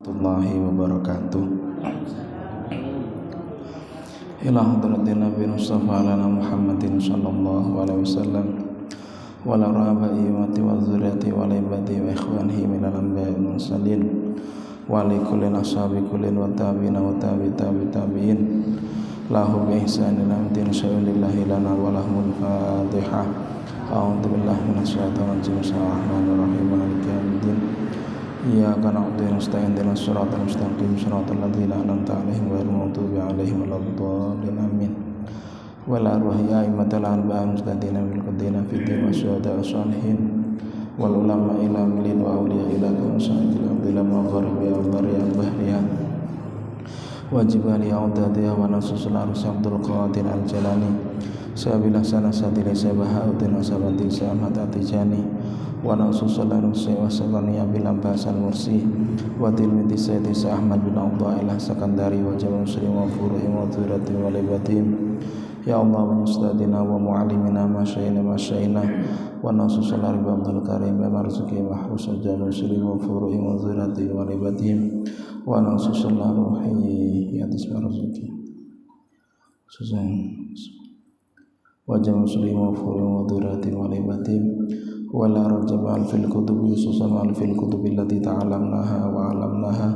warahmatullahi wabarakatuh. Ila hadratin Nabi Mustafa lana Muhammadin sallallahu alaihi wasallam wa la rabai wa dzurriyyati wa la ibadi wa ikhwanihi minal anbiya'i wal mursalin wa li kulli ashabi kullin wa tabi'ina wa tabi'in lahum bi ihsanin amtin syai'ulillahi lana wa lahumul fatihah. A'udzu billahi minasy syaithanir rajim. Bismillahirrahmanirrahim. Maliki yaumiddin. Iyyaka na'budu wa nasta'in ihdinas siratal mustaqim siratal ladzina an'amta 'alaihim ghairil maghdubi 'alaihim waladdallin amin. Wa la ruhiya imatal anba'an mustadina bil qadina fid din wa syuhada shalihin wal ulama ila milin wa awliya ila kamsatil abdil maghribi wa bariya bahriya wajibali audadiya wa nasusul arus abdul qadir al jalani sabilah sana sadili sabahauddin asabati samat atijani wa nasusul arus wa sabani abil abbas al mursi wa tilmidi sayyidi ahmad bin abdullah al sakandari wa jamal muslim wa furuhi wa dzurati wa libatim. Ya Allah wa ustadina wa mu'allimina masyayina wa nasusul arbi abdul karim wa marzuki wa husna jamal muslim wa furuhi wa dzurati wa libatim wa nasusul ruhi ya tismarzuki susan wa jamal muslim wa furuhi wa dzurati wa libatim wa la rajabal fil kutubi susan al fil kutubi allati ta'alamnaha wa 'alamnaha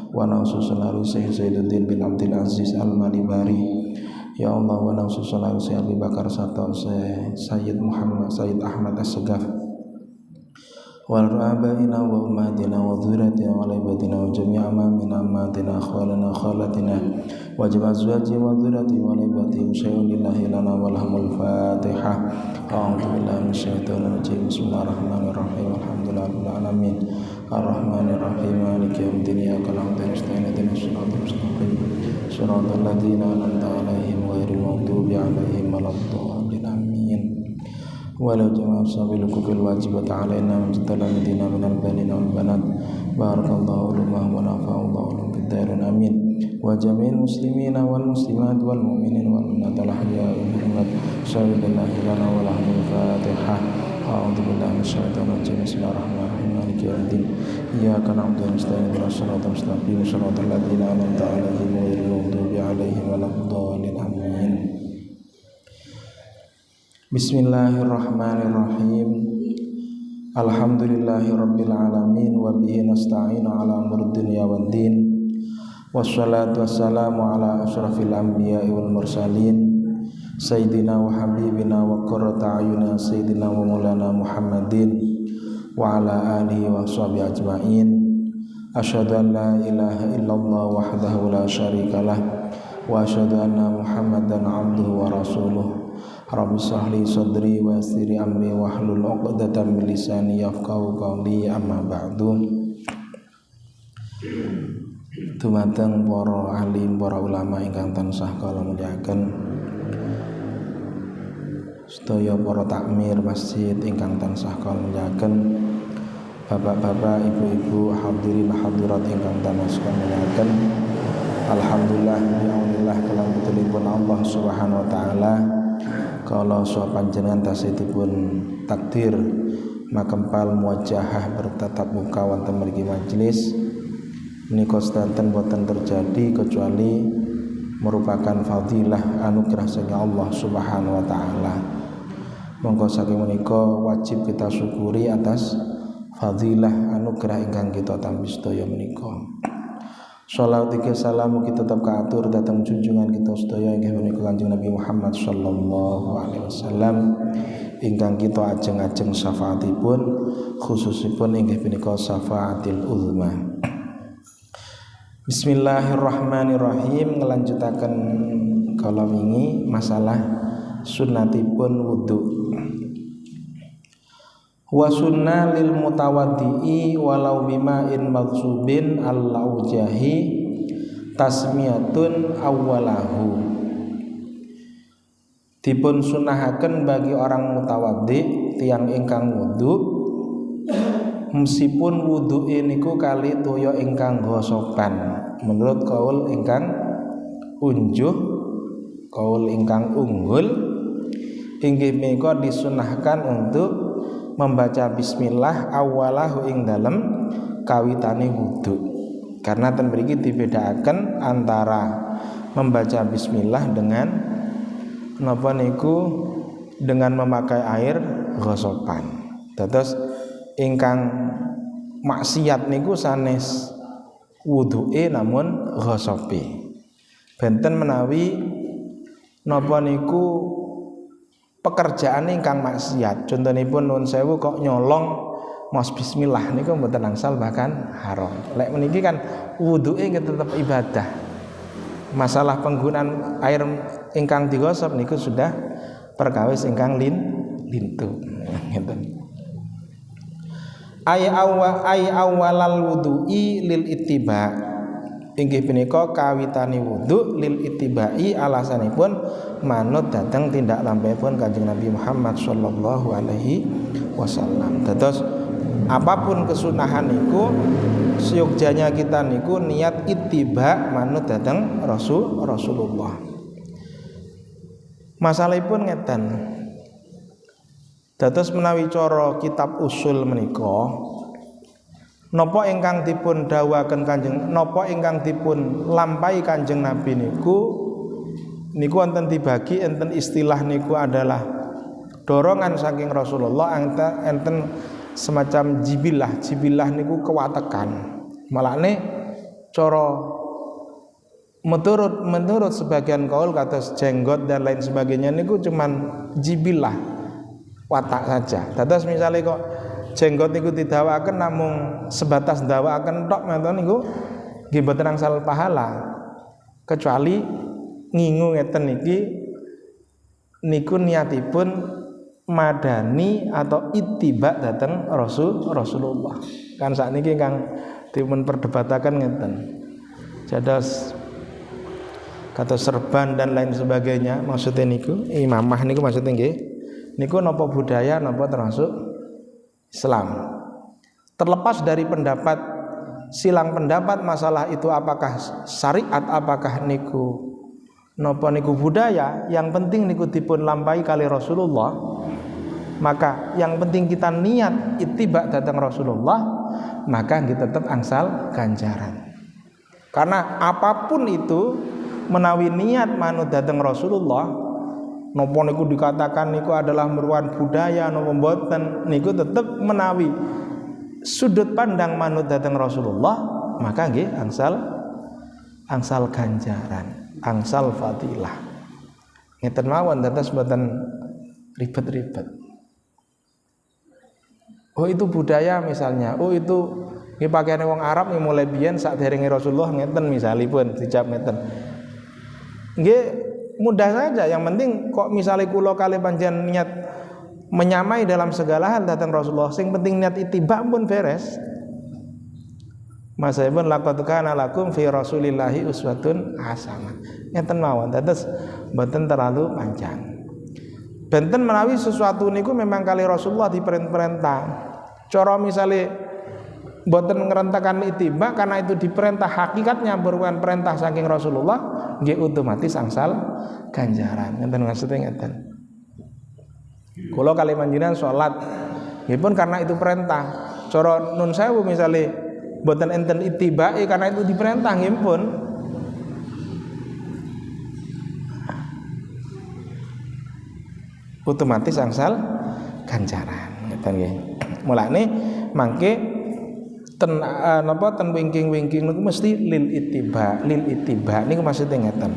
wa nasusul ruhi sayyiduddin bin abdul aziz al malibari. Ya Allah wa nasusul Sayyid Abu Bakar Sato Sayyid Muhammad Sayyid Ahmad As-Segaf wal rabaina wa ummatina wa dzurriyyatina wa ibadina wa jami'a amamina ammatina akhwalana khalatina wa jami'a azwaji wa dzurriyyati wa ibadina syai'un lillahi lana wa lahumul fatihah. A'udzu billahi minasyaitonir rajim. Bismillahirrahmanirrahim. Alhamdulillahirabbil alamin arrahmanir rahim maliki yaumiddin iyyaka na'budu wa nasta'inu ihdinas siratal mustaqim siratal ladzina an'amta 'alaihim ghairil maghdubi 'alaihim waladdallin amin. Walau jama'a sabil kufil wajibat 'alaina mujtalan ladina minal banina wal banat barakallahu lahum wa nafa'allahu lahum fid darin amin. Wa jami'il muslimina wal muslimat wal mu'minin wal mu'minat al ahya'i minhum syai'ulillahi lana wa lahumul fatihah. A'udzu billahi minasyaitonir rajim. Bismillahirrahmanirrahim. Maliki yaumiddin. Iyyaka na'budu wa nasta'inu ihdinas siratal mustaqim siratal ladzina an'amta 'alaihim ghairil maghdubi 'alaihim waladdallin amin. Bismillahirrahmanirrahim. Alhamdulillahirabbil alamin wa bihi nasta'inu 'ala umuri dunya waddin. Wassalatu wassalamu ala asyrafil anbiya'i wal mursalin sayyidina wa habibina wa qurratu a'yunina sayyidina wa maulana Muhammadin wa ala alihi wa sahbihi ajma'in. Asyhadu an la ilaha illallah wahdahu la syarikalah wa asyhadu anna Muhammadan 'abduhu wa rasuluh. Rabbi shrah li sadri wa yassir li amri wahlul 'uqdatam min lisani yafqahu qawli. Amma ba'du. Dumateng para alim, para ulama ingkang tansah kala mulyakaken, sedaya para takmir masjid ingkang tansah kala mulyakaken, bapak-bapak, ibu-ibu, hadirin hadirat ingkang tansah kala mulyakaken. Alhamdulillah bi'aunillah kalam betulipun Allah Subhanahu wa taala kala saha panjenengan tasihipun takdir makempal muwajahah bertatap muka wonten mriki majelis menika sedanten boten terjadi kecuali merupakan fadilah anugerah saking Allah Subhanahu wa taala. Monggo saking menika wajib kita syukuri atas fadilah anugerah ingkang kita tampi sedaya menika. Shalawat iki salam kita tetep kaatur dhateng junjungan kita sedaya inggih menika Kanjeng Nabi Muhammad sallallahu alaihi wasallam ingkang kita ajeng-ajeng syafaatipun khususipun inggih menika syafaatil uzma. Bismillahirrahmanirrahim. Ngelanjutaken kala wingi masalah sunnatipun wudu. Wa sunnah lil mutawaddi'i walau bima'in maghsubin al-aujahi tasmiyatun awwalahu. Dipun sunnahaken bagi orang mutawaddi, tiyang ingkang wudu, meskipun wudu'e niku kali toya ingkang gosokan. Menurut kaul ingkang unjuh, kaul ingkang unggul, inggih menika disunahkan untuk membaca bismillah awalahu ing dalem kawitane wudu. Karena ten mriki dibedakaken antara membaca bismillah dengan napa niku dengan memakai air ghosopan. Dados ingkang maksiat niku sanes wudu'e namun ghosope. Benten menawi napa niku pekerjaan ingkang maksiat. Contonipun nuwun sewu kok nyolong mos bismillah niku mboten angsal bahkan haram. Lek meniki kan wudu'e tetep ibadah. Masalah penggunaan air ingkang digosok niku sudah perkawis ingkang lintu. Ngeten. Ay awalal wudu'i lil ittiba. Inggih punika kawitane wudu lil ittibai alasanipun manut dhateng tindak lampahipun Kanjeng Nabi Muhammad sallallahu alaihi wasallam. Dados apapun kesunahan niku seyogjanya kita niku niat ittiba manut dhateng Rasulullah. Masalahipun ngeten. Dados menawi cara kitab usul menika napa ingkang dipun dawuhaken Kanjeng napa ingkang dipun lampahi Kanjeng Nabi niku wonten dibagi enten istilah niku adalah dorongan saking Rasulullah enten semacam jibilah niku kewatekan. Malane cara menurut sebagian kaul kados jenggot dan lain sebagainya niku cuman jibilah watak saja. Dados misalnya kok jenggot niku didawakaken namung sebatas ndawakaken tok menten niku nggih boten angsal pahala. Kecuali ngingu ngeten niku niatipun madani atau ittiba dhateng Rasulullah. Kan sakniki kang dipun perdebataken ngeten. Jados kados serban dan lain sebagainya maksudnya niku imamah niku maksudnya nggih niku napa budaya napa termasuk Islam. Terlepas dari silang pendapat masalah itu apakah syariat apakah niku napa niku budaya, yang penting niku dipun lampahi kali Rasulullah. Maka yang penting kita niat ittiba dhateng Rasulullah, maka kita tetap angsal ganjaran. Karena apapun itu menawi niat manut dhateng Rasulullah, napa niku dikatakan niku adalah merupakan budaya napa mboten niku tetep menawi sudut pandang manut dhateng Rasulullah, maka nggih angsal ganjaran, angsal fadilah. Ngeten mawon dados mboten ribet-ribet. Oh itu budaya misalnya, oh itu nggih pakaiane wong Arab mulai biyen sakderenge Rasulullah ngeten misalipun dicap ngeten. Nggih mudah saja, yang penting kok misalnya kula kali panjenengan niat menyamai dalam segala hal datang Rasulullah, sing penting niat ittiba pun beres. Masahipun laqad kana lakum fi Rasulillahi uswatun hasanah. Ngeten mawon, dados mboten terlalu panjang. Benten menawi sesuatu niku memang kali Rasulullah diperintah. Cara misalnya mboten ngerentakan ittiba karena itu diperintah, hakikatnya merupakan perintah saking Rasulullah, nggih otomatis angsal ganjaran. Ngeten maksudnya ngeten. Kula kali panjenengan salat nggih pun karena itu perintah. Cara nun sewu misale mboten enten ittibae karena itu diperintah nggih pun otomatis angsal ganjaran. Ngeten nggih. Mulane mangke ten wingking niku mesti lil ittiba niku maksudnya ngeten.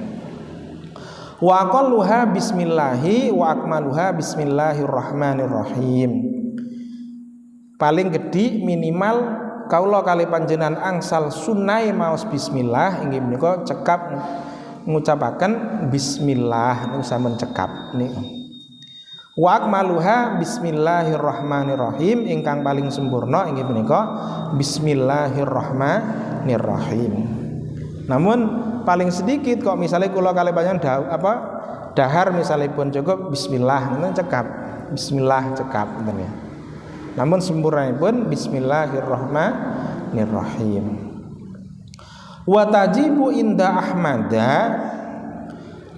Wa aqalluha bismillahi wa akmaluha bismillahirrahmanirrahim. Paling gedhi minimal kaula kali panjenengan angsal sunai maos bismillah inggih menika cekap ngucapaken bismillah niku sampun cekap niku. Wa akmaluha bismillahirrahmanirrahim, ingkang paling sempurna inggih menika bismillahirrahmanirrahim. Namun paling sedikit kok misalnya kula kali panjenengan dahar misalipun cukup bismillah ngoten cekap. Bismillah cekap ngoten ya. Namun sempurnanipun bismillahirrahmanirrahim. Wa tajibu inda Ahmada,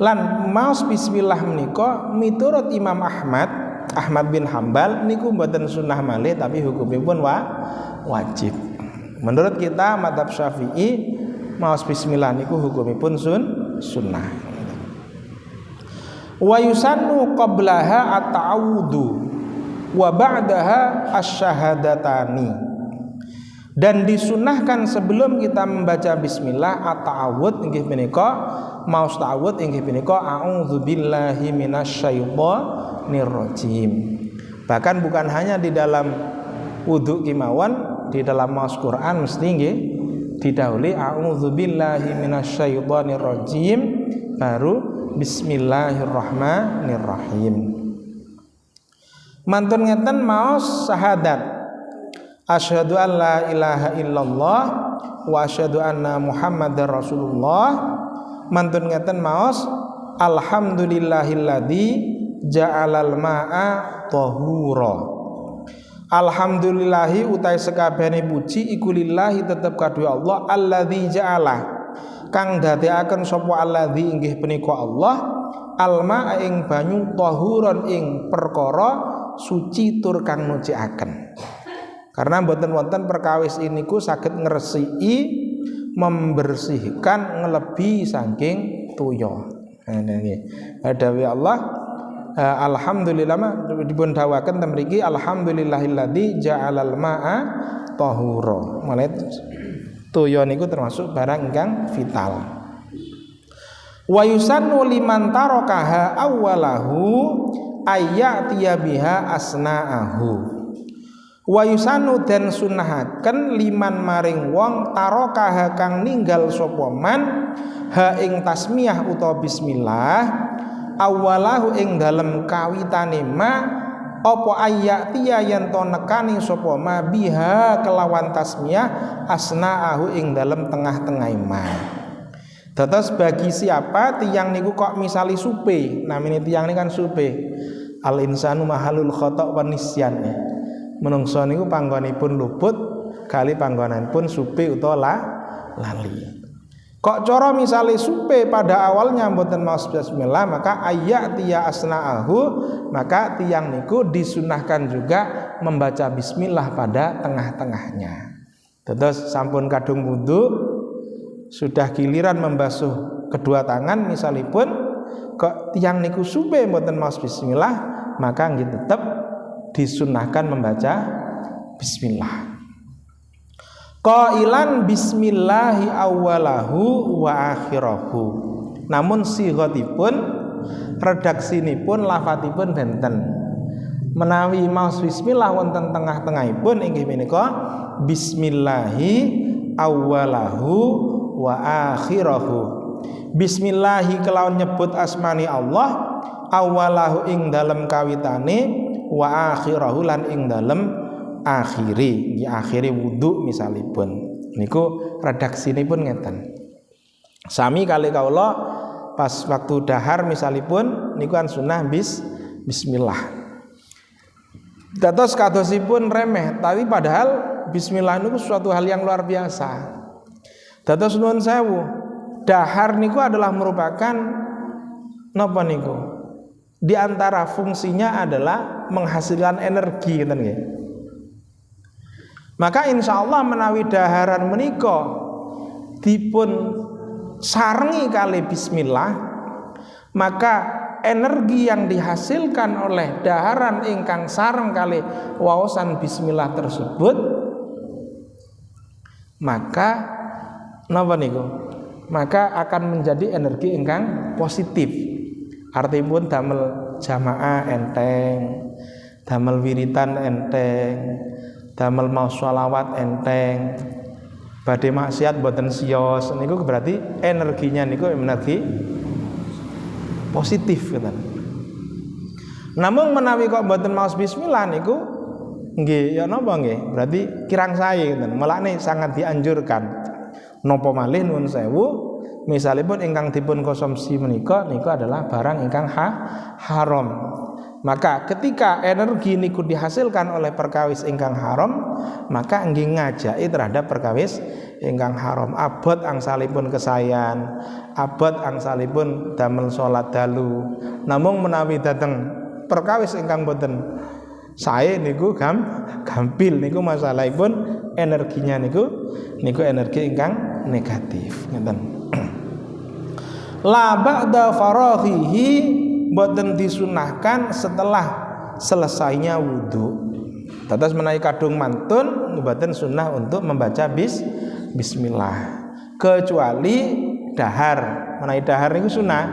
lan maos bismillah menika miturut Imam Ahmad bin Hambal niku mboten sunah malih tapi hukumipun wajib. Menurut kita madzhab Syafi'i maos bismillah niku hukumipun sunnah. Wa yusannu qablaha at-ta'awudhu wa ba'daha asy-syahadatani. Dan disunahkan sebelum kita membaca bismillah at-ta'awudz inggih menika maos ta'awudz inggih menika a'udzubillahi minasyaitonir rajim. Bahkan bukan hanya di dalam wudu kemawon, di dalam maos Quran mesti nggih didahului a'udzubillahi minasyaitonir rajim baru bismillahirrahmanirrahim. Mantun ngeten maos syahadat asyhadu an la ilaha illallah wa asyhadu anna muhammadar rasulullah. Mantun ngeten maos alhamdulillahilladzi ja'alal ma'a tahura. Alhamdulillahi utai sekabehane puji iku lillahi tetep kadue Allah alladzi ja'ala kang dadekaken sapa alladzi inggih punika Allah alma ing banyu tahuron ing perkara suci tur kang nuciaken. Karena mboten wonten perkawis iniku saged ngresiki membersihkan ngelebi saking tuya. Nggih. Dawuh Allah alhamdulillah dipun dawaken ten mriki alhamdulillahilladzi ja'alal ma'a tahura. Mulai tuya niku termasuk barang ingkang vital. Wa yusannu liman tarakaha awwalahu ayyatiya biha asna'ahu. Wa yusanu dan sunahaken liman maring wong tarakaha kang ninggal sapa man ha ing tasmiyah utawa bismillah awalahu ing dalem kawitane ma apa ayatiya yen to nekani sapa ma biha kelawan tasmiyah asnaahu ing dalem tengah-tengah ma. Dados bagi siapa tiyang niku kok misali supe, namine tiyang ini kan supe. Al insanu mahalul khata' wan nisyan. Menungso niku panggonipun luput kali panggonanipun supe utawa lali. Kok cara misale supe pada awalnya mboten maos bismillah maka ayatiya asnaahu, maka tiyang niku disunahkan juga membaca bismillah pada tengah-tengahnya. Terus sampun kadung wudu sudah giliran membasuh kedua tangan misalipun kok tiyang niku supe mboten maos bismillah maka nggih tetep disunahkan membaca bismillah. Qailan bismillahi awwalahu wa akhirahu. Namun sighatipun redaksinipun lafadzipun benten. Menawi maos bismillah wonten tengah-tengahipun inggih menika bismillahi awwalahu wa akhirahu. Bismillahi kelawan nyebut asmani Allah awwalahu ing dalem kawitane wa akhirahu lan ing dalem akhiri wudu misalipun niku redaksinipun ngeten. Sami kali kaula pas waktu dahar misalipun niku kan sunah bismillah. Dados kadosipun remeh tapi padahal bismillah niku suatu hal yang luar biasa. Dados nuwun sewu, dahar niku adalah merupakan napa niku? Di antara fungsinya adalah menghasilkan energi gitu nggih. Maka insya Allah menawi daharan menika dipun sarengi kali bismillah, maka energi yang dihasilkan oleh daharan ingkang sareng kali waosan bismillah tersebut maka napa niku? Maka akan menjadi energi ingkang positif. Artipun damel jamaah enteng, damel wiritan enteng, damel maos sholawat enteng, badhe maksiat boten siyos niku berarti energinya niku energi positif gitu. Namun menawi kok boten maos bismillah niku nggih ya napa nggih berarti kirang sae gitu. Melane sangat dianjurkan. Napa malih nuwun sewu misalipun ingkang dipun konsumsi menika niku adalah barang ingkang haram. Maka ketika energi niku dihasilkan oleh perkawis ingkang haram, maka nggih ngajaki terhadap perkawis ingkang haram. Abot angsalipun kesayan, abot angsalipun damel salat dalu. Namung menawi dateng perkawis ingkang boten sae niku gampil niku masalahipun energinya niku energi ingkang negatif ngeten. La ba'da faraghihi boten disunahkan setelah selesainya wudu. Tetes menawi kadung mantun boten sunnah untuk membaca bismillah. Kecuali dahar. Menawi dahar niku sunah.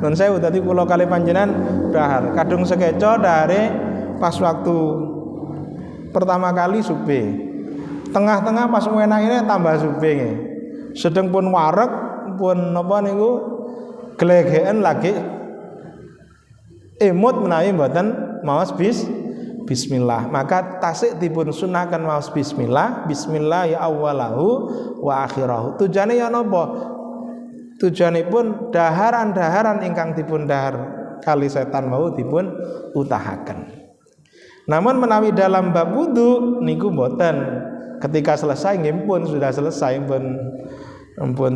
Nun sewu dadi kula kali panjenengan dahar. Kadung sekeca dahare pas waktu pertama kali subuh. Tengah-tengah pas enak ini tambah subuh. Sedeng pun wareg pun napa niku glegeken lagi emut menawi mboten maos bismillah, maka tasik dipun sunahkan maos bismillah ya awwalahu wa akhirahu. Tujuane ya napa? Tujuanipun daharan-daharan ingkang dipun dahar kali setan mau dipun utahaken. Namun menawi dalam bab wudu niku mboten, ketika selesai nggih pun sudah selesai pun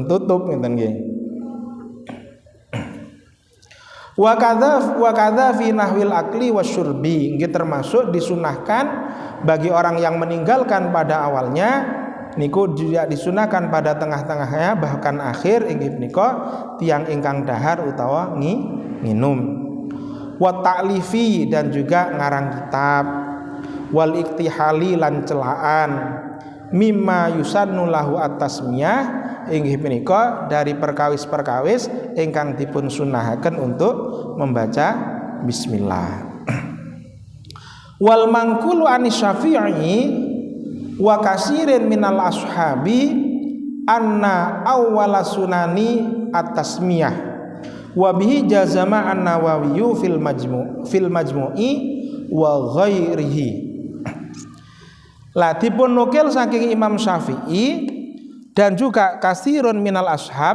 tutup ngeten nggih. Wa kadza fi nahwil akli wasyurbi, nggih termasuk disunahkan bagi orang yang meninggalkan pada awalnya niku juga disunahkan pada tengah-tengahnya bahkan akhir inggih menika tiyang ingkang dahar utawa nginum. Wa ta'lifi dan juga ngarang kitab, wal iktihali lan celaan, mimma yusannu lahu at-tasmiyah inggih menika dari perkawis-perkawis ingkang dipun sunahaken untuk membaca bismillah. Wal mangkulu anis Syafi'i wa kasirin minal ashabi anna awwala sunani at-tasmiyah wa bihi jazama an-Nawawi fil majmu'i wa ghairihi. Lah dipun nukil saking Imam Syafi'i dan juga kasirun minal ashab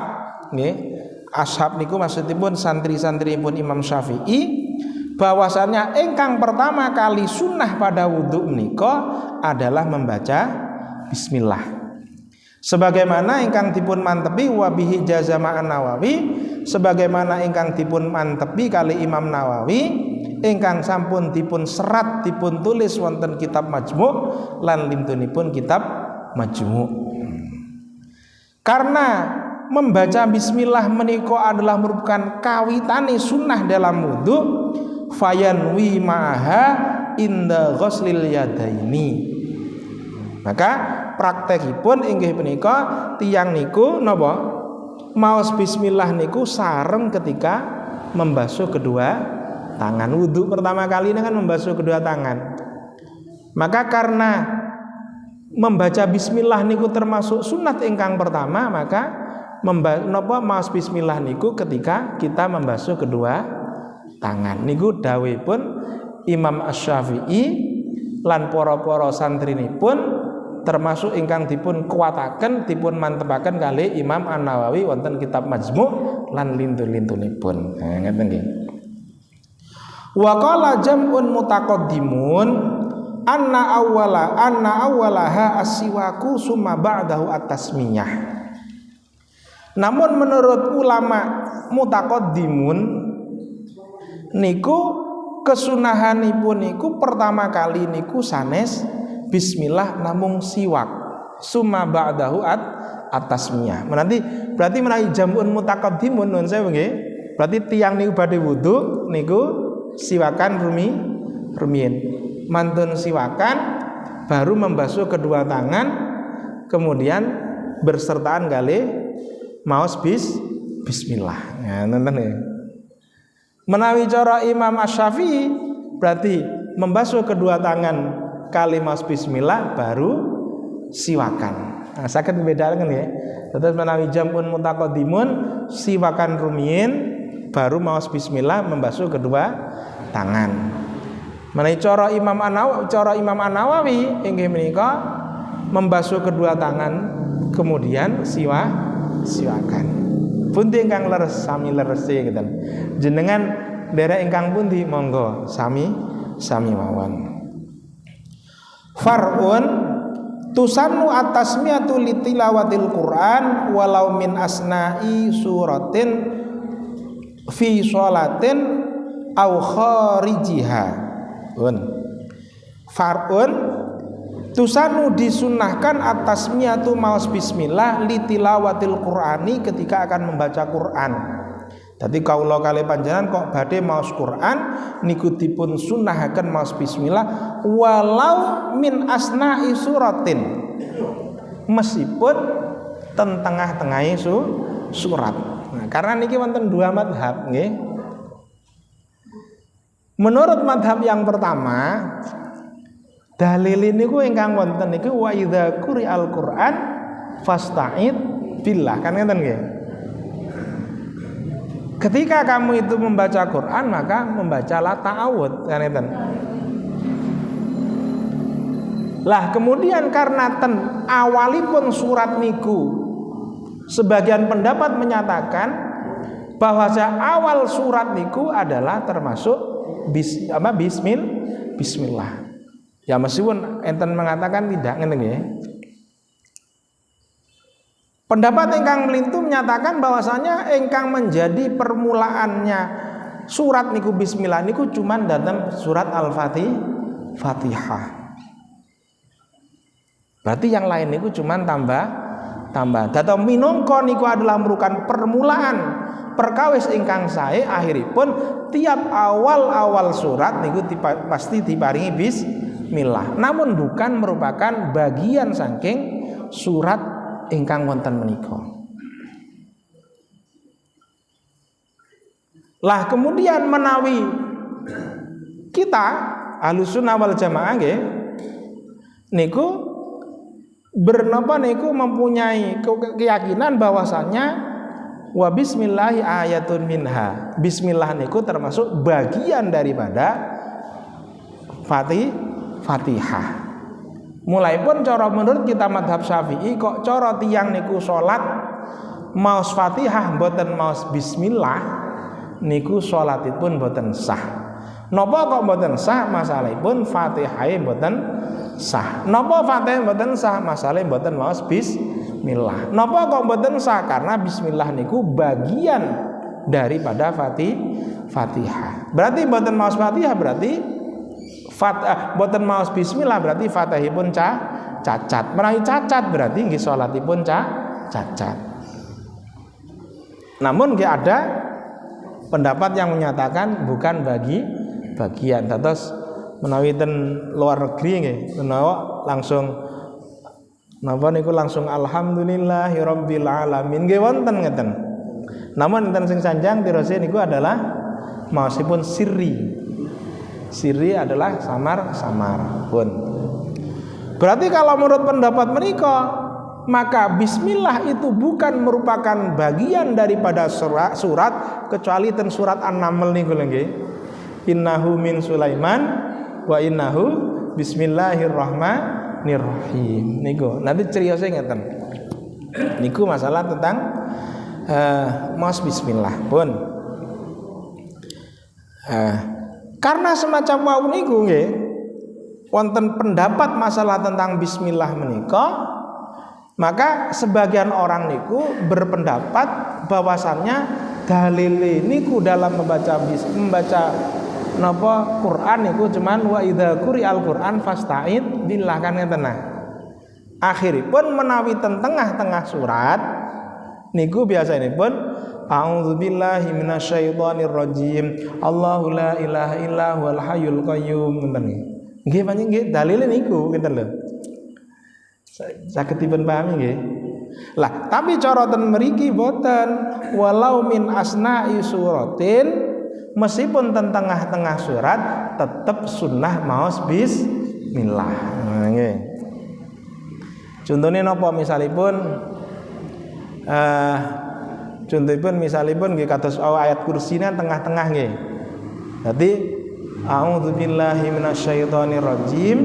nggih. Ashab niku maksudipun santri-santri pun Imam Syafi'i bahwasannya ingkang pertama kali sunnah pada wudu menika adalah membaca bismillah. Sebagaimana ingkang dipun mantepi wa bihi jazama an-Nawawi, sebagaimana ingkang dipun mantepi kali Imam Nawawi ingkang sampun dipun serat dipun tulis wonten kitab Majmu' lan lintunipun kitab Majmu'. Karena membaca bismillah menika adalah merupakan kawitane sunnah dalam wudu, fayanwi ma'aha inda ghuslil yadaini. Maka praktekipun inggih menika tiyang niku napa maos bismillah niku sareng ketika membasuh kedua tangan. Wudu pertama kali ini kan membasuh kedua tangan. Maka karena membaca bismillah niku termasuk sunat ingkang pertama, maka maos bismillah niku ketika kita membasuh kedua tangan. Niku dawuhipun Imam Asy-Syafi'i lan para-para santrinipun termasuk ingkang dipun kuwataken dipun mantepaken kali Imam An-Nawawi wonten kitab Majmu' lan lintun-lintunipun. Nah, ngeten nggih. Wa qala jam'un mutaqaddimun anna awwalaha as-siwaku summa ba'dahu at-tasmiyah. Namun menurut ulama mutaqaddimun niku kesunahanipun niku pertama kali niku sanes bismillah namung siwak summa ba'dahu at-tasmiyah. Berarti menawi jamun mutaqaddimun nun saya nggih. Berarti tiyang niku badhe wudu niku siwakan rumiyin. Mantun siwakan baru membasuh kedua tangan kemudian bersertaan kali maos bismillah. Ya, nonton ya. Menawi cara Imam Asy-Syafi'i berarti membasuh kedua tangan kali maos bismillah baru siwakan. Nah, saged membedakan ya. Terus menawi jamun mutaqaddimun siwakan rumiyin baru maos bismillah membasuh kedua tangan. Menawi cara Imam An-Nawawi inggih menika membasuh kedua tangan kemudian siwakan. Pundi ingkang leres sami lerese ngeten. Jenengan derek ingkang pundi monggo sami mawon. Far'un tusannu at-tasmiyatu litilawatil Qur'an walau min asna'i suratin fi sholatin aw kharijiha. far'un tusanu disunahkan atas miyatu maos bismillah litilawatil Qur'ani ketika akan membaca Quran. Jadi kaula kali panjenengan kok badhe maos Quran niku dipun sunahaken maos bismillah walau min asna'i suratin, meskipun ten tengah-tengahe surat. Nah, karena niki wonten dua madhab nggih. Menurut madhab yang pertama, dalil niku ingkang wonten niku wa idza quri'al Qur'an fasta'id billah, kan ngeten nggih. Ketika kamu itu membaca Quran maka membacalah ta'awudz, kan ngeten. Lah kemudian karena ten awalipun surat niku sebagian pendapat menyatakan bahwa awal surat niku adalah termasuk bismillah. Ya meskipun enten mengatakan tidak, ngeten nggih. Pendapat ingkang melintu menyatakan bahwasanya ingkang menjadi permulaannya surat niku bismillah niku cuman dalam surat Al-Fatihah. Berarti yang lain niku cuman tambah. Data minangka niku adalah merupakan permulaan perkawis ingkang sae, akhiripun tiap awal surat niku pasti diparingi bismillah. Namun bukan merupakan bagian saking surat ingkang wonten menika. Lah kemudian menawi kita Ahlussunnah wal Jamaah nggih niku bernapa niku mempunyai keyakinan bahwasannya wa bismillahi ayatun minha. Bismillah niku termasuk bagian daripada Fatihah. Mulai pun cara menurut kita madhab Syafi'i kok cara tiyang niku salat maos Fatihah mboten maos bismillah niku salatipun mboten sah. Napa kok mboten sah? Masalahipun Fatihah mboten sah. Napa Fatihah mboten sah? Masalah mboten maos bismillah. Napa kok mboten sah? Karena bismillah niku bagian daripada Fatihah. Berarti mboten maos Fatihah berarti mboten maos bismillah berarti Fatihahipun cacat. Menawi cacat berarti nggih salatipun cacat. Namun nggih ada pendapat yang menyatakan bukan bagian. Terus menawi ten luar negeri nggih menawa langsung napa niku langsung alhamdulillahirabbil alamin nggih wonten ngeten. Namun enten sing sanjang tirose niku adalah maosipun sirri. Sirri adalah samar pun. Berarti kalau menurut pendapat mereka maka bismillah itu bukan merupakan bagian daripada surat kecuali ten surat An-Naml niku nggih. Innahu min Sulaiman wa innahu bismillahirrahmanirrahim. Niku nanti ceriyose ngeten. Niku masalah tentang maos bismillah pun. Karena semacam wau niku nggih wonten pendapat masalah tentang bismillah menika, maka sebagian orang niku berpendapat bahwasannya dalil niku dalam membaca napa Quran niku cuman wa idza quri'al Quran fasta'id billah, kan ngeten. Akhiripun menawi ten tengah-tengah surat niku biasanipun a'udzubillahi minasyaitonir rajim Allahu la ilaha illa huwal hayyul qayyum, ngeten nggih. Panjenengan nggih dalile niku ngeten lho. Saged dipun pahami nggih. Lah tapi cara ten mriki boten walau min asna'i suratin, meskipun ten tengah-tengah surat tetap sunnah maos bismillah. Nggih. Contohnya napa misalipun misalipun nggih kados ayat kursine tengah-tengah nggih. Dadi a'udzubillahi minasyaitonir rajim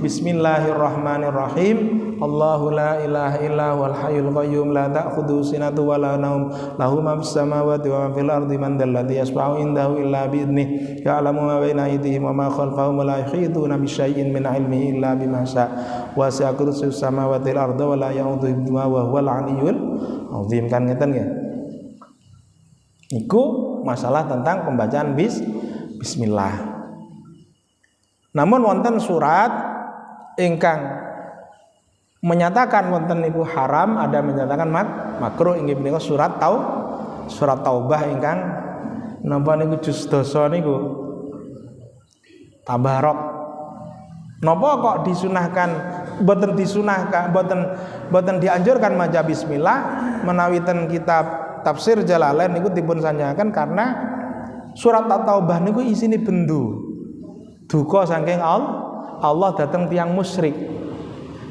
bismillahirrahmanirrahim Allahu la ilaha illa huwal hayyul qayyum la ta'khudhuhu sinatun wa la naum lahu ma fis samawati wa ma fil ardi man dzal ladzi yashfa'u indahu illa bi idnihi ya'lamu ma baina aydihim wa ma khalfahum wa la yuhituna bi syai'in min 'ilmihi illa bima syaa' wasi'a kursiyyus samawati wal arda wa la ya'uduhu hifdhuhuma wa huwal 'aliyyul 'azim, kan ngeten nggih. Iku masalah tentang pembacaan bismillah. Namun wonten surat ingkang menyatakan wonten niku haram, ada menyatakan makruh inggih punika surat Taubah ingkang napa niku juz 12 niku Tabarok. Napa kok disunahkan boten dianjurkan maca bismillah menawi ten kitab tafsir Jalalain niku dipun sanjangaken karena surat Taubah niku isine bendu duka saking Allah dateng tiyang musyrik.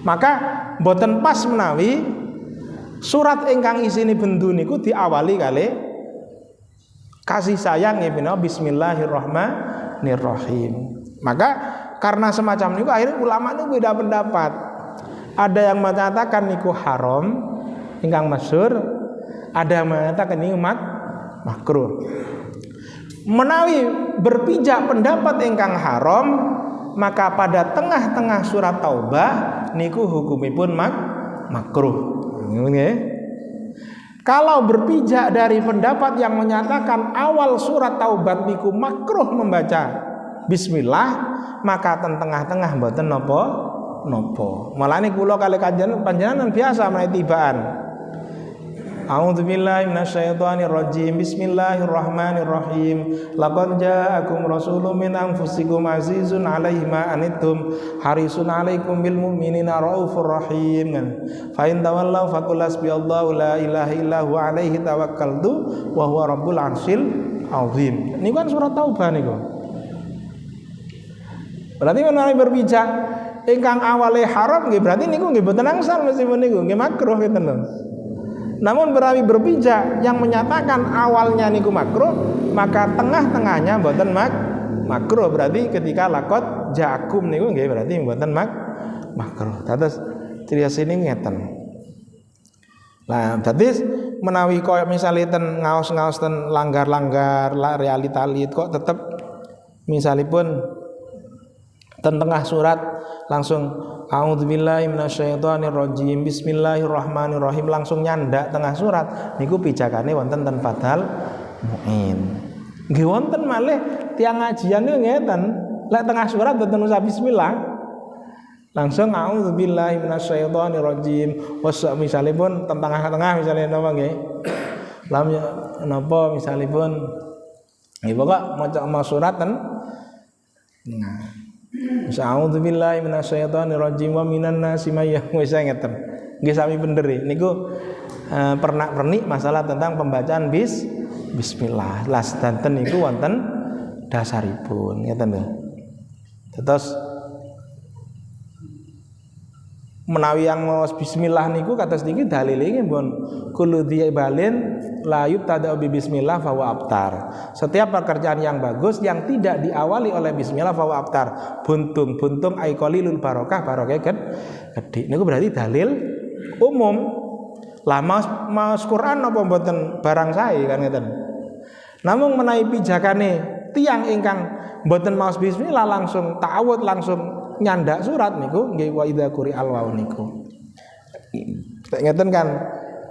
Maka boten pas menawi surat ingkang isine bendu niku diawali kali kasih sayang ya bismillahirrahmanirrahim. Maka karena semacam niku akhirnya ulama niku beda pendapat. Ada yang mengatakan niku haram ingkang masyhur, ada yang mengatakan niku makruh. Menawi berpijak pendapat ingkang haram, maka pada tengah-tengah surat Taubah niku hukumipun makruh. Kalau berpijak dari pendapat yang menyatakan awal surat Taubat niku makruh membaca bismillah, maka tengah-tengah mboten napa. Malane kula kali panjenengan biasa menawi tibaan. A'udzubillahi minasyaitonir rajim. Bismillahirrahmanirrahim. Laqad ja'akum rasulun min anfusikum azizun 'alaihi ma anittum harisun 'alaikum bil mu'minina raufur rahim. Fa in tawallaw faqul hasbiyallahu la ilaha illa huwa 'alaihi tawakkaltu wa huwa rabbul 'arsyil 'azim. Niku kan surat Taubah niku. Berarti menawi berpijak ingkang awale haram nggih berarti niku nggih boten angsal meskipun niku nggih makruh ngeten lho. Namun menawi berpijak yang menyatakan awalnya niku makruh, maka tengah-tengahnya mboten makruh. Berarti ketika lakot ja'akum niku nggih berarti mboten makruh. Terus criyos ini ngeten. Lah dadi menawi koyo misale ten ngaos-ngaos ten langgar-langgar realitalit kok tetep misalipun ten tengah surat langsung a'udzubillahi minasyaitonirrajim bismillahirrahmanirrahim langsung nyandak tengah surat niku pijakane wonten ten Fathul Muin. Nggih wonten malih tiyang ngajian niku ngeten, lek tengah surat boten usah bismillah. Langsung a'udzubillahi minasyaitonirrajim. Wasa misalipun ten tengah-tengah misale napa nggih. Lam napa misalipun nggih pokok maca surat ten nah A'udzubillahi minasyaitonirrajim wa minan nasi may wis ngeten. Nggih sami bener niku pernak-pernik masalah tentang pembacaan bismillah. Lah sedanten niku wonten dasaripun ngeten lho. Terus menawi yang maos bismillah niku kados niki dalile pun kullu dzibalin la yubtada bi bismillah fa huwa abtar. Setiap pekerjaan yang bagus yang tidak diawali oleh bismillah fa huwa abtar. Buntung ay qalilul barokah gede. Niku berarti dalil umum. Lah maos Quran napa mboten barang sae kan ngeten. Namun menawi pijakane tiyang ingkang mboten maos bismillah langsung ta'awud langsung nyandak surat niku nggih wa idza quri'al waw niku. Ngeten kan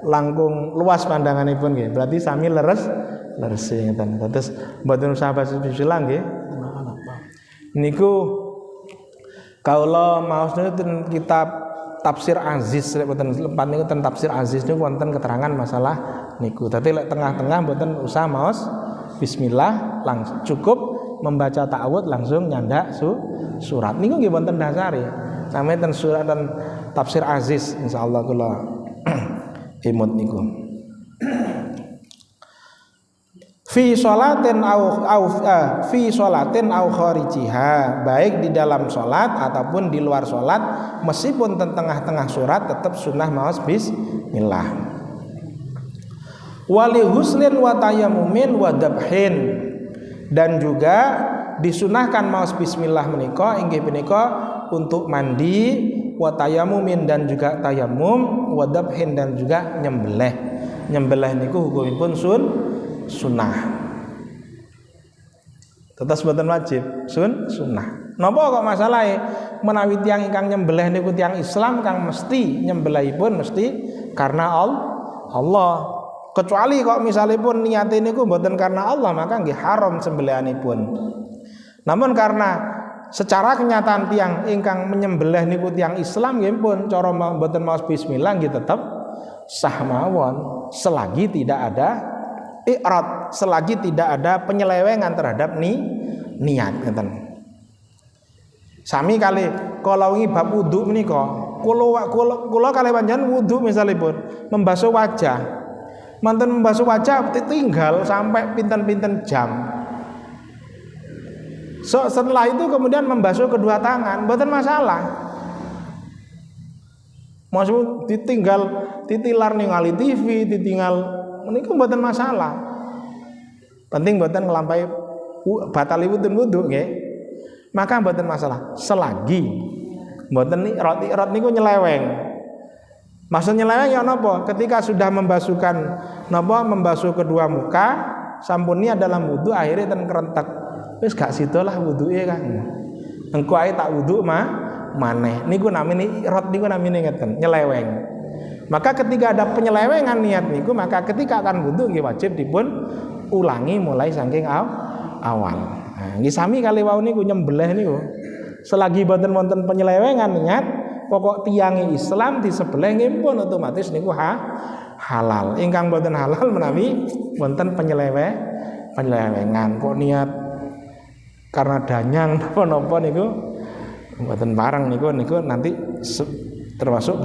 langkung luas pandanganipun nggih. Berarti sami leres ngeten. Terus mboten usah baca bismillah nggih. Niku kaula maos niku ten kitab Tafsir Aziz lek mboten lempat niku ten Tafsir Aziz niku wonten keterangan masalah niku. Dadi lek tengah-tengah mboten usah maos bismillah langsung cukup membaca ta'awud langsung nyandak surat niku nggih wonten dasare. Namanya ten surat dan Tafsir Aziz insyaallah kula imut niku. Fi sholatin au kharijiha, baik di dalam salat ataupun di luar salat meskipun tengah-tengah surat tetap sunnah maos bismillah. Wali huslin wa tayammumin wa dabhin, dan juga disunahkan maos bismillah menika inggih punika untuk mandi wa tayammumin dan juga tayamum wa dabhin dan juga nyembelih. Nyembelih niku hukumipun sunnah. Tetes boten wajib, sunnah. Napa kok masalahe menawi tiyang ingkang nyembelih niku tiyang Islam kang mesti nyembelihipun mesti karena Allah. Kecuali kok misalipun niate niku mboten karena Allah maka nggih haram sembelihanipun. Namun karena secara kenyataan tiang ingkang menyembelih niku tiang Islam nggih pun cara mboten maos bismillah nggih tetep sah mawon selagi tidak ada i'rad, selagi tidak ada penyelewengan terhadap niat ngeten. Sami kali kalau wingi bab wudu menika kula kali panjenengan wudu misalipun membasuh wajah. Manten membasuh wajah tinggal sampai pinten-pinten jam. So, setelah itu kemudian membasuh kedua tangan, mboten masalah. Maksud ditinggal titilar ningali TV, ditinggal niku mboten masalah. Penting mboten nglampahi batal wudu nggih. Maka mboten masalah selagi mboten irot niku nyeleweng. Maksud nyeleweng ya napa? Ketika sudah membasuhkan napa membasuh kedua muka, sampun niat dalam wudu akhirnya ten kerentek. Wis gak sidolah wuduke kan. Engko ae tak wudu maneh. Niku namine irot niku namine ngeten, nyeleweng. Maka ketika ada penyelewengan niat niku, maka ketika akan wudu nggih wajib dipun ulangi mulai saking awal. Nah, nggih sami kali wau niku nyembelih niku. Selagi boten wonten penyelewengan niat, pokok tiange Islam disebelih nggih pun otomatis niku halal. Ingkang boten halal menawi wonten penyelewengan. Kok niat karena danyang napa-napa niku mboten pareng niku nanti termasuk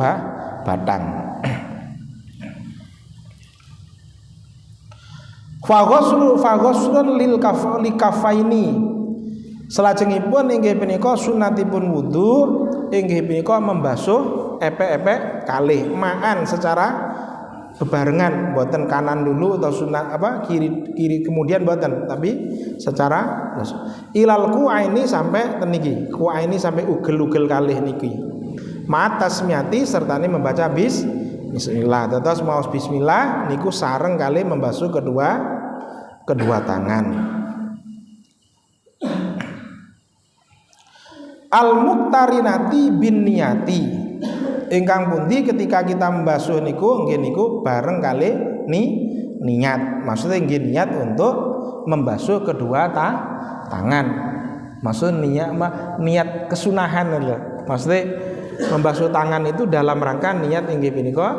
batang. Faghslun lil kafaini. Salajengipun inggih punika sunatipun wudu inggih punika membasuh epek-epek kalih ma'an secara bebarengan, boten kanan dulu atau sunat kiri kemudian boten, tapi secara ilal ku'aini sampai teniki ku'aini sampai ugel-ugel kalih niki matasmiati serta ini membaca bismillah. Terus maos bismillah niku sareng kali membasuh kedua tangan. Al-muqtarinati bin niyati. Ingkang pundi ketika kita membasuh niku nggih niku bareng kali niat. Maksudnya nggih niat untuk membasuh kedua tangan. Maksud niat kesunahan lho. Maksudnya membasuh tangan itu dalam rangka niat inggih punika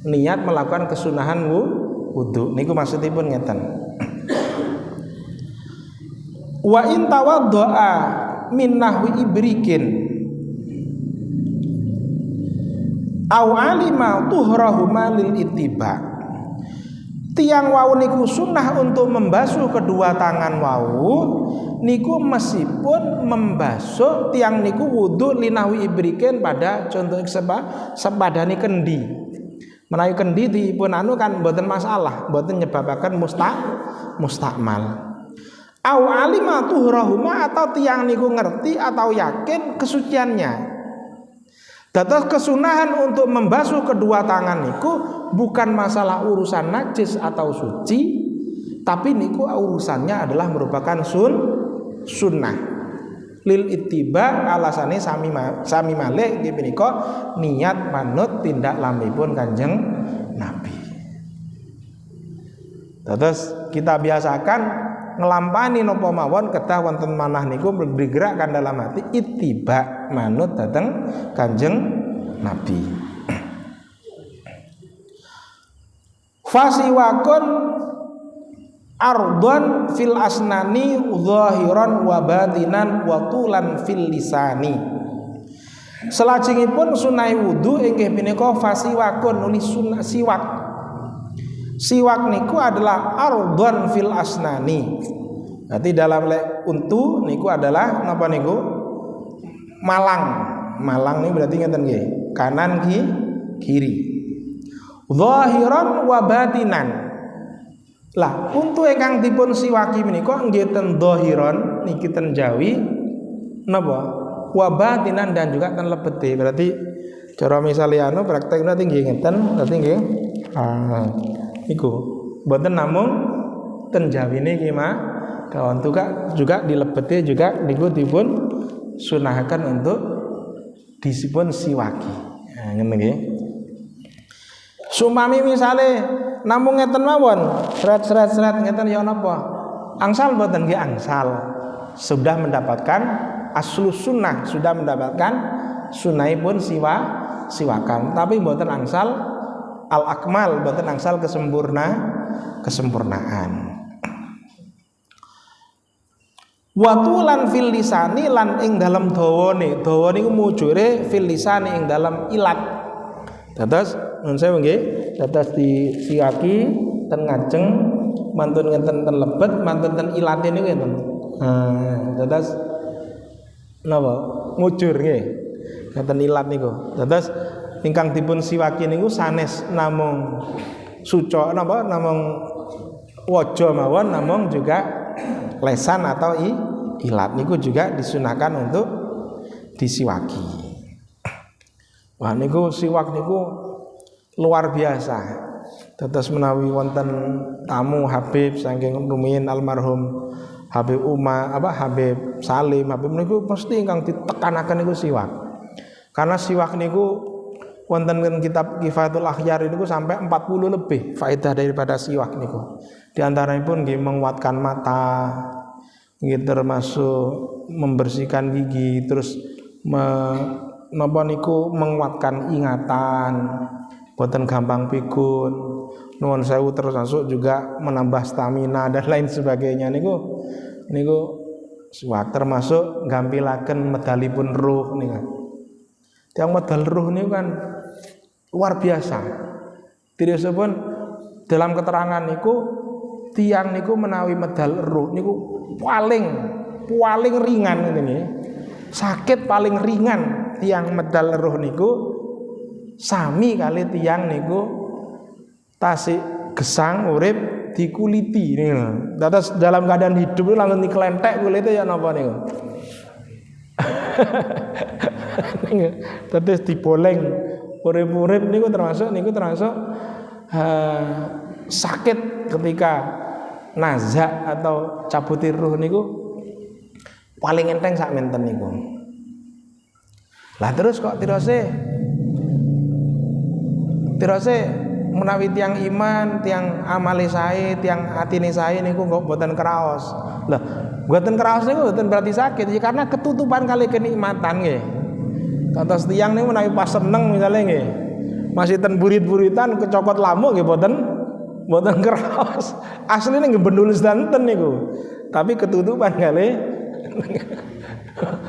niat melakukan kesunahan wudu. Niku maksudipun ngeten. Wa in tawaddaa min nahwi ibrikin aw alima tuhrahuma lil ittiba. Tiang wau niku sunnah untuk membasuh kedua tangan wau niku meskipun membasuh tiang niku wudu linahwi ibrikin pada contoh sepadani kendi. Menawi kendi dipun anu kan mboten masalah, mboten nyebabaken mustakmal. Aw alima tuhrahuma atau tiang niku ngerti atau yakin kesuciannya. Dados kesunahan untuk membasuh kedua tangan niku bukan masalah urusan najis atau suci, tapi niku urusannya adalah merupakan sunnah. Lil ittiba alasane sami malih nggih menika niat manut tindak lampipun Kanjeng Nabi. Terus kita biasakan ngelampani napa mawon kedah wonten manah niku bergerakkan dalam hati ittiba manut dhateng Kanjeng Nabi. Fasiwakun ardon fil asnani zahiran wa batinan wa tulan fil lisani. Salajengipun sunai wudu inggih punika fasiwakun nulis sunah siwak. Siwak niku adalah ardon fil asnani. Berarti dalam untu niku adalah napa niku? Malang. Malang ini berarti ngeten nggih. Kanan kiri. Zahiran wa batinan. Lah, untu ingkang dipun siwaki menika nggih ten zahiran niki ten jawi napa? Wa batinan dan juga ten lebete. Berarti cara misalnya anu praktek nanti nggih ngeten, berarti nggih niku boten namung ten jawine iki kawan juga dilebete juga niku dipun sunahaken untuk disipun siwaki. Nah, ngene nggih. Sumami misale namung ngeten mawon, seret ngeten ya napa? Angsal boten nggih angsal. sudah mendapatkan aslus sunnah, sudah mendapatkan sunnahipun siwakan, tapi mboten angsal al akmal, mboten angsal kesempurnaan. Watulan fil lisani lan ing dalam dawane niku mujure fil lisani ing dalam ilat. Dados nun sewu nggih, dados disiwaki ten ngajeng mantun ngenten ten lebet, mantun ten ilate niku ngenten. Dados napa? Mujur nggih. Ngenten ilat niku. Dados ingkang dipun siwaki niku sanes namung suco napa namung waja mawon, namung juga lesan atau ilat niku juga disunahkan untuk disiwaki. Wah niku siwak niku luar biasa. Dados menawi wonten tamu Habib saking rumiyin almarhum Habib Habib Salim, Habib niku pasti ingkang ditekanaken niku siwak. Karena siwak niku wonten kitab Kifayatul Akhyar niku sampai 40 lebih faedah daripada siwak niku. Di antaranya nggih menguatkan mata, nggih termasuk membersihkan gigi, terus napa niku menguatkan ingatan, boten gampang pikun, nuwun sewu, termasuk juga menambah stamina dan lain sebagainya niku siwak, termasuk gampilaken medalipun ruh niku. Yang medal ruh niku kan luar biasa. Diripun dalam keterangan niku tiang niku menawi medal ruh niku paling ringan ngene. Sakit paling ringan tiang medal ruh niku sami kali tiang niku tasik gesang urip dikuliti niku. Dados dalam keadaan hidup langsung diklentek kulite ya napa niku. Terus diboleng urip-urip niku termasuk sakit ketika nazak atau cabuti ruh niku paling enteng sak menten niku. Lah terus kok tirose menawi tiang iman, tiang amale sae, tiang atine sae niku kok boten kraos. Lah boten kraos niku boten berarti sakit ya, karena ketutupan kali kenikmatan nggih. Kados tiang niku menawi pas seneng misale nggih, masih ten burit-buritan kecokot lamuk nggih boten kraos. Asline nggih bendul sedanten niku. Tapi ketutupan kali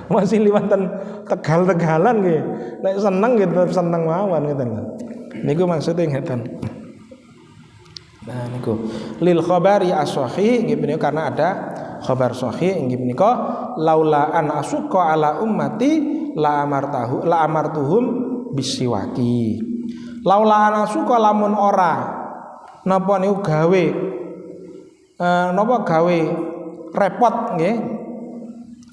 masih liwatan tegal-tegalan nggih. Nek seneng nggih tetep seneng mawon ngoten. Niku maksudnya ngeten. Nah niku lil khabari as-sahih nggih menika karena ada khabar sahih nggih menika laula an asuqa ala ummati la amartuhum bisiwaki. Laula an asuqa lamun ora napa niku gawe repot nggih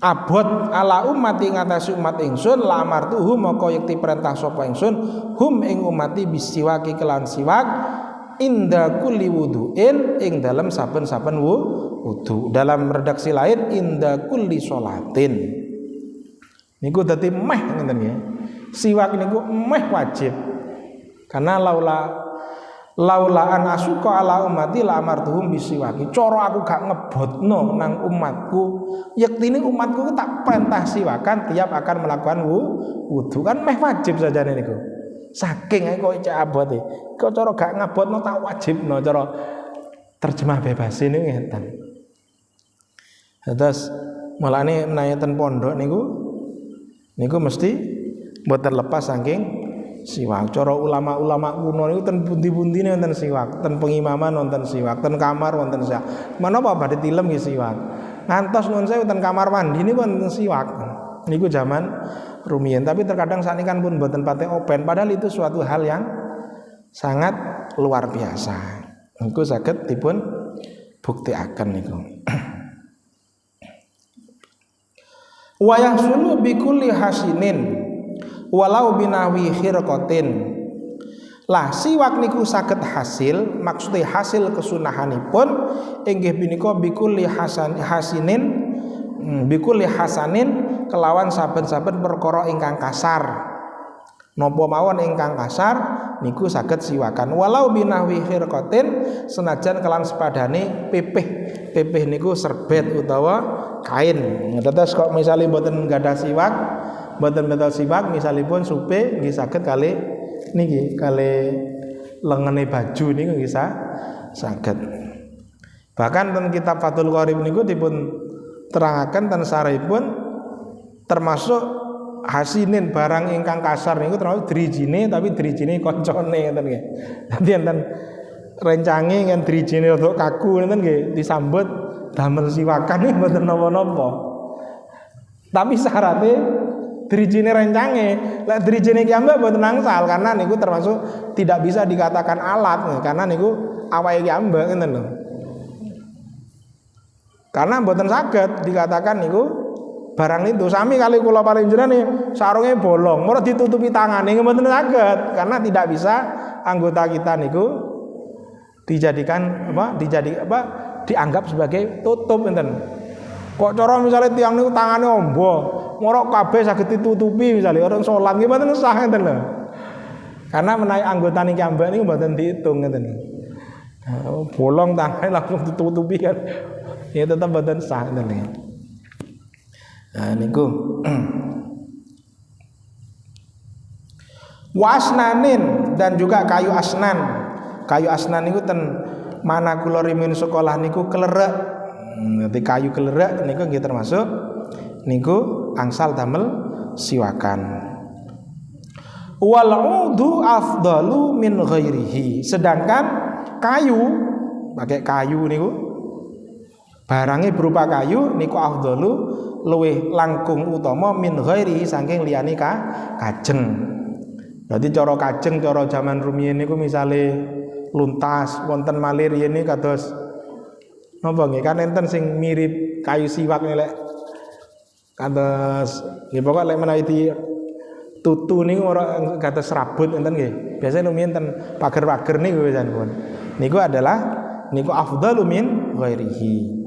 abot ala umati ngatasi umat ingsun la amartuhum maka yakti perintah sapa ingsun hum ing umati bisiwaki kelan siwak inda kulli wudu'in ing dalam saben-saben wudu. Dalam redaksi lain inda kulli sholatin niku dadi meh ngeten nggih. Siwak niku meh wajib. Karena laula an asuqa ala ummati la amartuhum bisiwaki. Cara aku gak ngebotno nang umatku, yektine umatku tak perintah siwakan tiap akan melakukan wudu. Kan meh wajib sajane niku. Saking ae kok cek abote. Kok cara gak ngebotno tak wajibno cara terjemah bebas ini ngeten. Terus mulane menawi ten pondok niku mesti mboten lepas saking siwak. Cara ulama-ulama kuno niku ten pundi-pundine wonten siwak, ten pengimaman wonten siwak, ten kamar wonten siwak. Menapa badhe tilem nggih siwak. Ngantos nuwun sewu ten kamar mandi niku wonten siwak. Niku zaman rumiyin, tapi terkadang sakniki kan pun mboten pate open, padahal itu suatu hal yang sangat luar biasa. Niku saged dipun buktikaken niku. Wa yahsulu bi kulli hasinin walau binawi khirqatin. Lah siwak niku saged hasil, maksudnya hasil kesunahanipun inggih punika bikulli hasanin kelawan saben-saben perkara ingkang kasar. Napa mawon ingkang kasar niku saged siwakan walau binawi khirqatin senajan kelan sepadane pipih niku serbet utawa kain. Terus kok misalnya mboten gadah siwak, mboten betul siwak, misalipun supe nggih saged kali niki kali lengene baju niku nggih saged. Bahkan ten kitab Fathul Qorib niku dipun terangaken ten sarehipun termasuk hasinin barang ingkang kasar niku termasuk drijine tapi drijine koncone ngoten nggih. Dadi enten rencange ngen drijine rada kaku ngoten nggih disambut damel siwakan niku mboten napa-napa. Tapi syaratnya drijine rencange, lek drijine ki ambek mboten angsal karena niku termasuk tidak bisa dikatakan alat karena niku awake ki ambek ngoten lho. Karena mboten saged dikatakan niku barang itu sami kali kula paring jenengan sarunge bolong, mora ditutupi tangane mboten saged karena tidak bisa anggota kita niku dijadikan dianggap sebagai tutup enten. Kok cara misalnya tiang niku tangane ombo, mora kabeh saged ditutupi misalnya orang salat nggih mboten sah enten lho. Karena menawi anggota niki ambek niku mboten diitung ngeten. Bolong tangane langsung ditutupi kan. Ya tetap mboten sah enten niki. Nah niku wasnanin dan juga kayu asnan. Kayu asnan niku ten mana kula rimin sekolah niku kelerek. Nanti kayu kelerek niku nggih termasuk niku angsal damel siwakan. Wal udu afdalu min ghairihi. Sedangkan kayu pakai kayu niku barangnya berupa kayu niku afdalu luwih langkung utama min ghairihi saking liyane kajeng. Berarti cara kajeng cara zaman rumiyin niku misale luntas wonten malih riyen niku kados napa nggih kan enten sing mirip kayu siwak lek kados nggih pokok lek menawi di tutu niku ora kados serabut enten nggih. Biasane rumiyin ten pager-pager niku pisanipun. Niku adalah niku afdalu min ghairihi.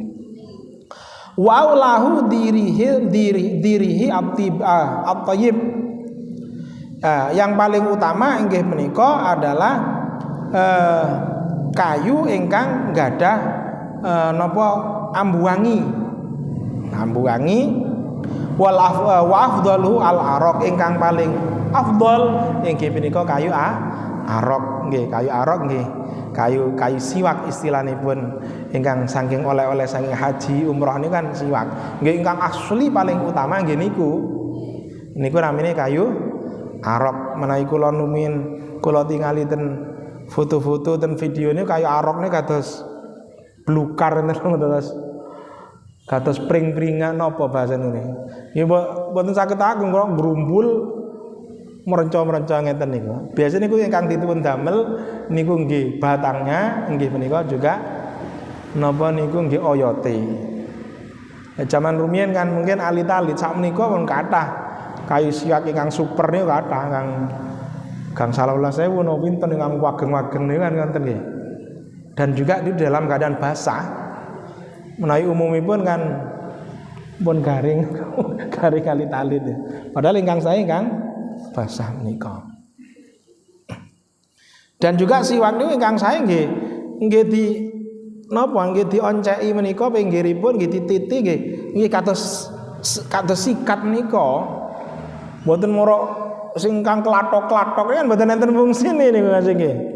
Wa lahu dirihi at-thayyib. Yang paling utama inggih menika adalah kayu ingkang gadah napa ambu wangi. Ambu wangi wal afdalu al-araq ingkang paling afdal inggih menika kayu araq nggih, kayu araq nggih. Kayu siwak istilahipun ingkang saking oleh-oleh saking haji umroh niku kan siwak. Nggih ingkang asli paling utama nggih niku. Niku namine kayu araq. Menawi kula numin kula tingali ten foto-foto ten video niku kayu araq niku kados blukar terus kados pring-pringan napa bahasane niki. Nggih mboten saged aku kok grumbul merenca-merenca ngeten niku. Biasane niku ingkang dipun damel niku nggih batangnya nggih menika juga napa niku nggih oyote. Zaman rumiyin kan mungkin alit-alit sak menika pun kathah kayu siwak ingkang super niku kathah gang 19.000 napa pinten ingkang wageng-wageng niku kan ngoten nggih. Dan juga di dalam keadaan basah. Menawi umumipun kan pun garing alit-alit. Padahal ingkang saya ingkang basah menika. Dan juga siwak niku ingkang sae nggih di napa nggih dionceki menika pinggiripun nggih dititi nggih kados sikat menika. Mboten moro sing kang klathok-klathok kan mboten enten fungsine niku nggih.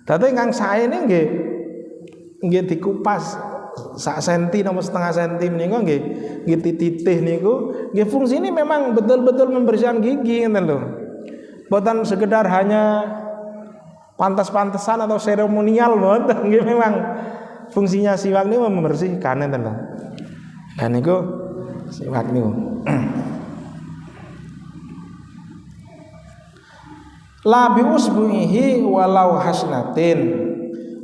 Dadi ingkang sae nggih dikupas sak senti napa setengah senti menika nggih titih niku nggih fungsine memang betul-betul membersihkan gigi ngoten lho. Mboten sekedar hanya pantas-pantesan atau seremonial mboten nggih memang fungsinya siwak niku membersihkan ngoten lho. Lah niku siwak niku. La bi usbuhi walau hasnatin.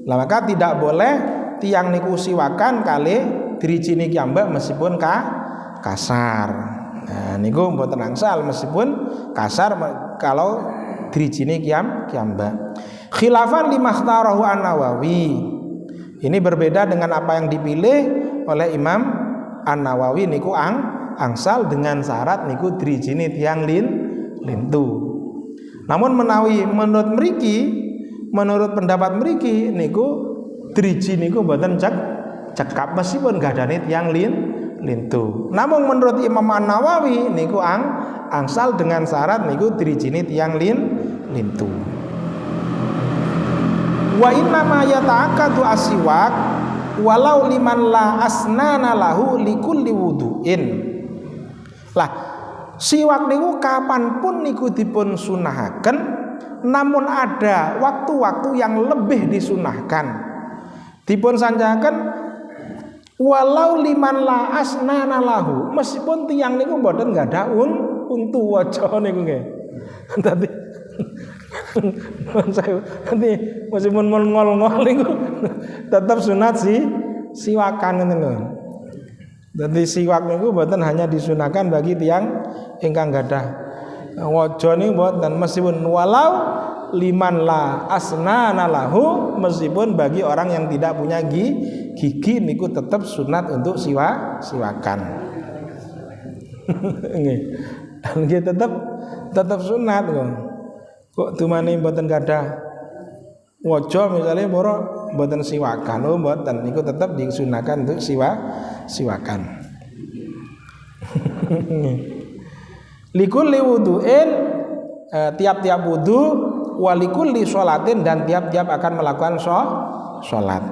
Lah maka tidak boleh tiang niku siwakan kali drijine ki ambek meskipun kasar. Nah niku mboten angsal meskipun kasar kalau drijine ki ambek. Khilafan limakhtarahu An-Nawawi. Ini berbeda dengan apa yang dipilih oleh Imam An-Nawawi niku angsal dengan syarat niku drijine tiang lintu. Namun menawi menurut pendapat mriki niku driji niku mboten cekap meskipun gadane tiyang lintu. Namun menurut Imam An-Nawawi niku angsal dengan syarat niku dirijini tiyang lintu. Wa inna ma yata'akkadu asiwak walau liman la asnana lahu likulli wudu'in. Lah siwak niku kapanpun niku dipun sunahaken, namun ada waktu-waktu yang lebih disunahkan. Dipun sanjaken walau liman la asnana lahu, meskipun tiyang niku mboten gadah untu waca niku nggih. Dadi nanti meskipun ngol-ngol niku tetap sunat siwakan ngoten lho. Dadi siwak niku mboten hanya disunahkan bagi tiyang ingkang gadah waja niku mboten, meskipun walau liman la asnana lahu, meskipun bagi orang yang tidak punya gigi niku tetap sunat untuk siwakan. Nggih tetap sunat kok dumane mboten gadah waja misalnya moro mboten siwakan, mboten niku tetap disunahkan untuk siwakan. Likulli wudu'in, tiap-tiap wudu, walikulli sholatin, dan tiap-tiap akan melakukan sholat.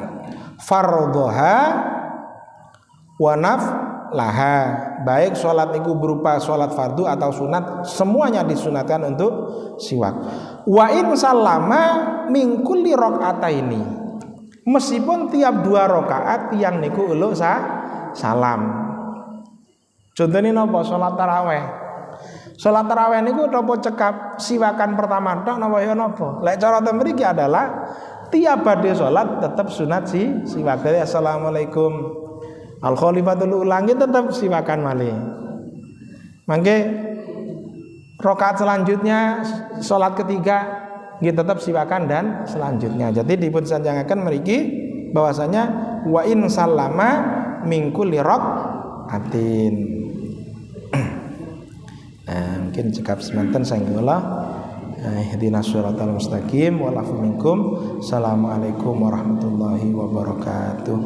Fardhoha wa naflaha, baik sholat itu berupa sholat fardu atau sunat, semuanya disunatkan untuk siwak. Wa in sallama min kulli rakaataini, meskipun tiap 2 rakaat yang niku uluk salam. Contohnya napa? Sholat taraweh. Sholat taraweh niku napa cekap siwakan pertama tok napa ya napa? Lek cara ten mriki adalah tiap badhe sholat tetap sunat siwak. Dari assalamualaikum al khalifatul ulangi tetap siwakan malih. Mangke rakaat selanjutnya sholat ketiga nggih tetap siwakan dan selanjutnya. Jadi dipun sanjangaken mriki bahwasanya wa in sallama min kulli rakaatin. Mungkin cekap semanten sanggula. Ihdinas shiratal mustaqim wa lafu minkum. Assalamualaikum warahmatullahi wabarakatuh.